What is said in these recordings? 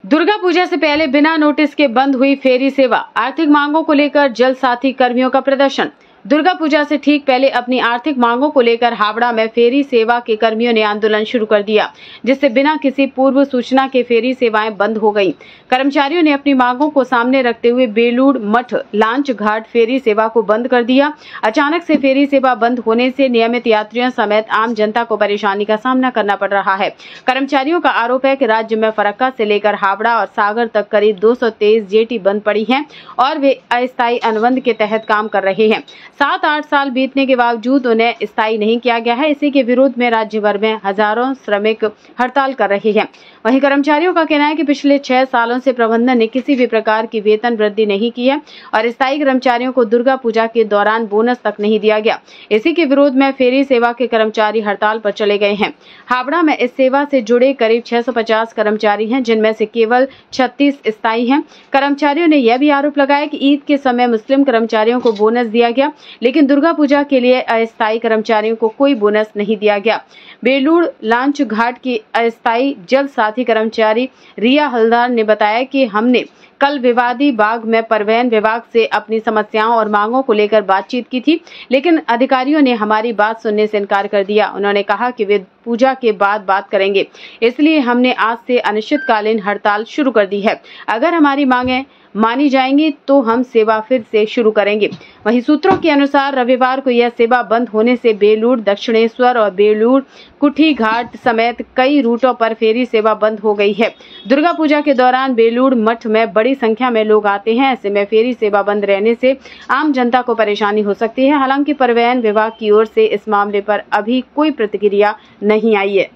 दुर्गा पूजा से पहले बिना नोटिस के बंद हुई फेरी सेवा। आर्थिक मांगों को लेकर जल साथी कर्मियों का प्रदर्शन। दुर्गा पूजा से ठीक पहले अपनी आर्थिक मांगों को लेकर हावड़ा में फेरी सेवा के कर्मियों ने आंदोलन शुरू कर दिया, जिससे बिना किसी पूर्व सूचना के फेरी सेवाएं बंद हो गईं। कर्मचारियों ने अपनी मांगों को सामने रखते हुए बेलूड़ मठ लांच घाट फेरी सेवा को बंद कर दिया। अचानक से फेरी सेवा बंद होने से नियमित यात्रियों समेत आम जनता को परेशानी का सामना करना पड़ रहा है। कर्मचारियों का आरोप है कि राज्य में फरक्का से लेकर हावड़ा और सागर तक करीब 223 जेटी बंद पड़ी हैं और वे अस्थायी अनुबंध के तहत काम कर रहे हैं। 7-8 साल बीतने के बावजूद उन्हें स्थायी नहीं किया गया है। इसी के विरोध में राज्य भर में हजारों श्रमिक हड़ताल कर रहे हैं। वहीं कर्मचारियों का कहना है कि पिछले 6 सालों से प्रबंधन ने किसी भी प्रकार की वेतन वृद्धि नहीं की है और स्थायी कर्मचारियों को दुर्गा पूजा के दौरान बोनस तक नहीं दिया गया। इसी के विरोध में फेरी सेवा के कर्मचारी हड़ताल पर चले गए हैं। हावड़ा में इस सेवा से जुड़े करीब 650 कर्मचारी हैं, जिनमें से केवल 36 स्थायी हैं। कर्मचारियों ने यह भी आरोप लगाया कि ईद के समय मुस्लिम कर्मचारियों को बोनस दिया गया, लेकिन दुर्गा पूजा के लिए अस्थायी कर्मचारियों को कोई बोनस नहीं दिया गया। बेलूड़ लांच घाट की अस्थायी जल साथी कर्मचारी रिया हल्दार ने बताया कि हमने कल विवादी बाग में परिवहन विभाग से अपनी समस्याओं और मांगों को लेकर बातचीत की थी, लेकिन अधिकारियों ने हमारी बात सुनने से इनकार कर दिया। उन्होंने कहा कि वे पूजा के बाद बात करेंगे, इसलिए हमने आज से अनिश्चितकालीन हड़ताल शुरू कर दी है। अगर हमारी मांगें मानी जाएंगी तो हम सेवा फिर से शुरू करेंगे। वहीं सूत्रों के अनुसार रविवार को यह सेवा बंद होने से बेलूड़ दक्षिणेश्वर और बेलूड़ कुठी घाट समेत कई रूटों पर फेरी सेवा बंद हो गई है। दुर्गा पूजा के दौरान बेलूड़ मठ में बड़ी संख्या में लोग आते हैं। ऐसे में फेरी सेवा बंद रहने से आम जनता को परेशानी हो सकती है। हालांकि परिवहन विभाग की ओर से इस मामले पर अभी कोई प्रतिक्रिया नहीं आई है।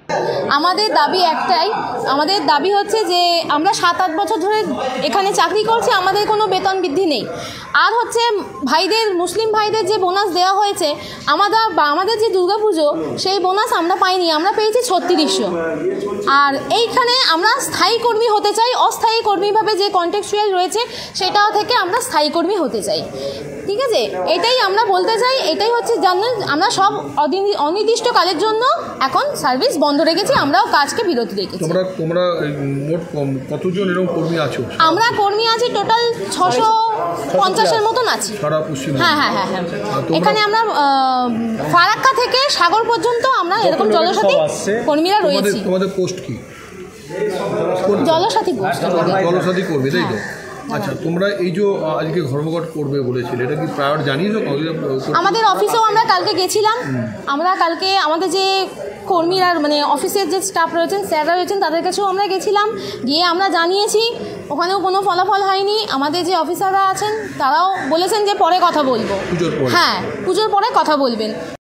আমাদের দাবি একটাই, আমাদের দাবি হচ্ছে যে আমরা 7-8 বছর ধরে এখানে চাকরি করছি, আমাদের কোনো বেতন বৃদ্ধি নেই। আর হচ্ছে ভাইদের মুসলিম ভাইদের যে বোনাস দেওয়া হয়েছে আমাদের যে দুর্গাপুজো সেই বোনাস আমরা পাইনি, আমরা পেয়েছি 3600। আর এইখানে আমরা স্থায়ী কর্মী হতে চাই, অস্থায়ী কর্মীভাবে যে কন্ট্রাকচুয়াল রয়েছে সেটাও থেকে আমরা স্থায়ী কর্মী হতে চাই। ঠিক আছে, এটাই আমরা বলতে চাই। এটাই হচ্ছে জানেন আমরা সব অনির্দিষ্টকালের জন্য এখন সার্ভিস বন্ধ রেখেছি, আমরাও কাজকে বিরতি রেখেছি। তোমরা মোট কতজন এরকম কর্মী আছো? আমরা কর্মী আছি টোটাল 650-এর মতন আছি। হ্যাঁ। এখানে আমরা ফারাক্কা থেকে সাগর পর্যন্ত আমরা এরকম জলসাথী কর্মীরা রয়েছি। তোমাদের পোস্ট কি? জলসাথী পোস্ট। জলসাথী কর্মী, তাই তো? আচ্ছা, তোমরা এই যে আজকে ধর্মঘট করবে বলেছিলে, এটা কি প্রায়র জানিয়েছো? আমাদের অফিসেও আমরা কালকে গেছিলাম। আমরা কালকে আমাদের যে কর্মীরা মানে অফিসের যে স্টাফ রয়েছেন, স্যাররা রয়েছেন, তাদের কাছেও আমরা গেছিলাম, গিয়ে আমরা জানিয়েছি। ওখানেও কোনো ফলাফল হয়নি। আমাদের যে অফিসাররা আছেন তারাও বলেছেন যে পরে কথা বলবো। হ্যাঁ, পুজোর পরে কথা বলবেন।